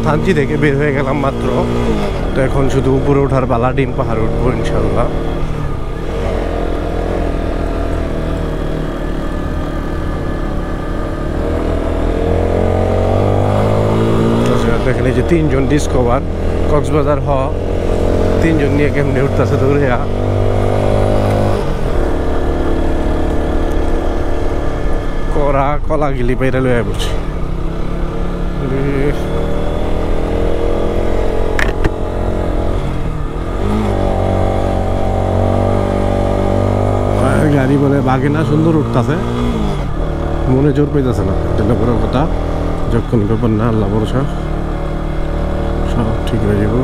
থানচি থেকে বের হয়ে গেলাম মাত্র। তো এখন শুধু উপরে ওঠার পালা, ডিম পাহাড় উঠবো ইনশাল্লাহ। দেখেন এই যে 3 জন ডিসকভার কক্সবাজার তিনজন নিয়ে কেমনি উঠতেছে দৌড়িয়া। করা কলা গিলি পেরে লয়ে বসছি। গাড়ি বলে বাঘে না সুন্দর উঠতেছে, মনে জোর পেতেছে না। এটা বড় কথা, যখন ব্যাপার না, আল্লাহ ভরসা, সব ঠিক হয়ে যাব।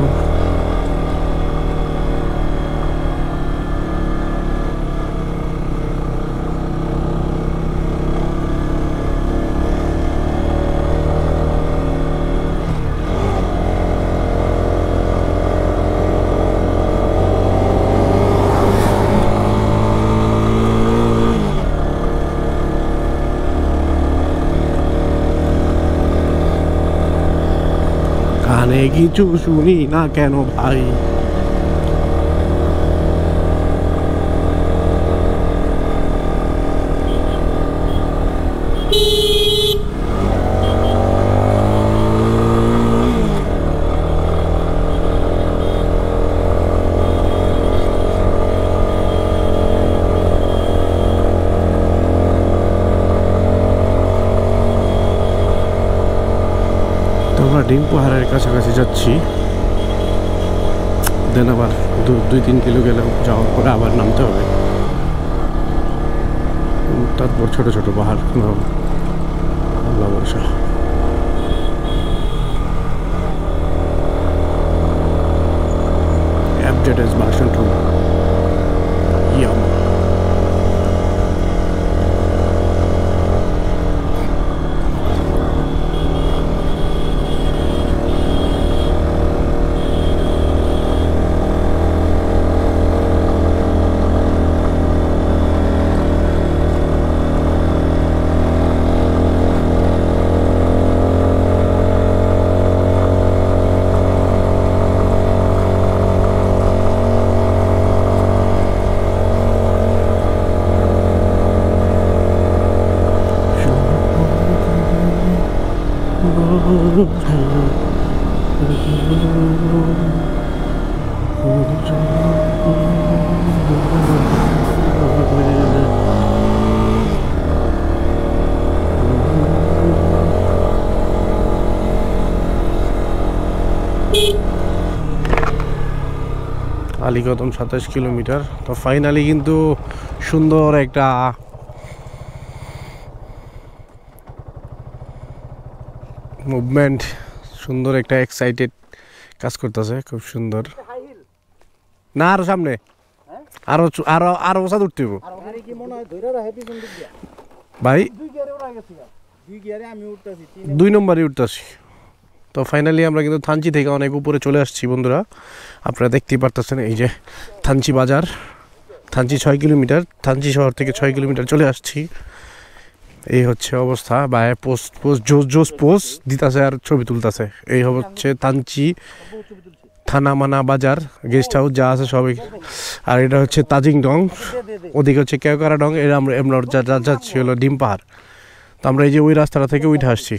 কানে কিছু শুনি না কেন ভাই? আমরা ডিম পাহাড়ের কাছাকাছি যাচ্ছি, দেন আবার 2-3 কিলো গেলে যাওয়ার পরে আবার নামতে হবে। তারপর ছোট ছোট পাহাড়, আল্লাহ ভরসা। FZS version 2 ইয়াম। আলীকদম 27 কিলোমিটার। তো ফাইনালি কিন্তু সুন্দর একটা মুভমেন্ট, সুন্দর একটা এক্সাইটেড কাজ করতেছে, খুব সুন্দর। না আরো সামনে, আরো আরো আরো ওসাদ উঠতে হইব ভাই। 2 নম্বরে উঠতেছি। তো ফাইনালি আমরা কিন্তু থানচি থেকে অনেক উপরে চলে আসছি বন্ধুরা। আপনারা দেখতেই পারতেছেন এই যে থানচি বাজার, থানচি 6 কিলোমিটার, থানচি শহর থেকে 6 কিলোমিটার চলে আসছি। এই হচ্ছে অবস্থা। ভাই পোস্ট জোস পোস্ট দিতেছে আর ছবি তুলতেছে। এই হচ্ছে থানচি থানামানা বাজার, গেস্ট হাউস যা আছে সবই। আর এটা হচ্ছে তাজিং ডং, ওদিকে হচ্ছে কেওকারা ডং। এর আমরা যাচ্ছি হলো ডিম পাহাড়। তো আমরা এই যে ওই রাস্তাটা থেকে উঠে আসছি।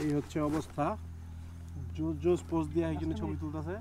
এই হচ্ছে অবস্থা, জোস পোস্ট দিয়ে একজনে ছবি তুলতেছে।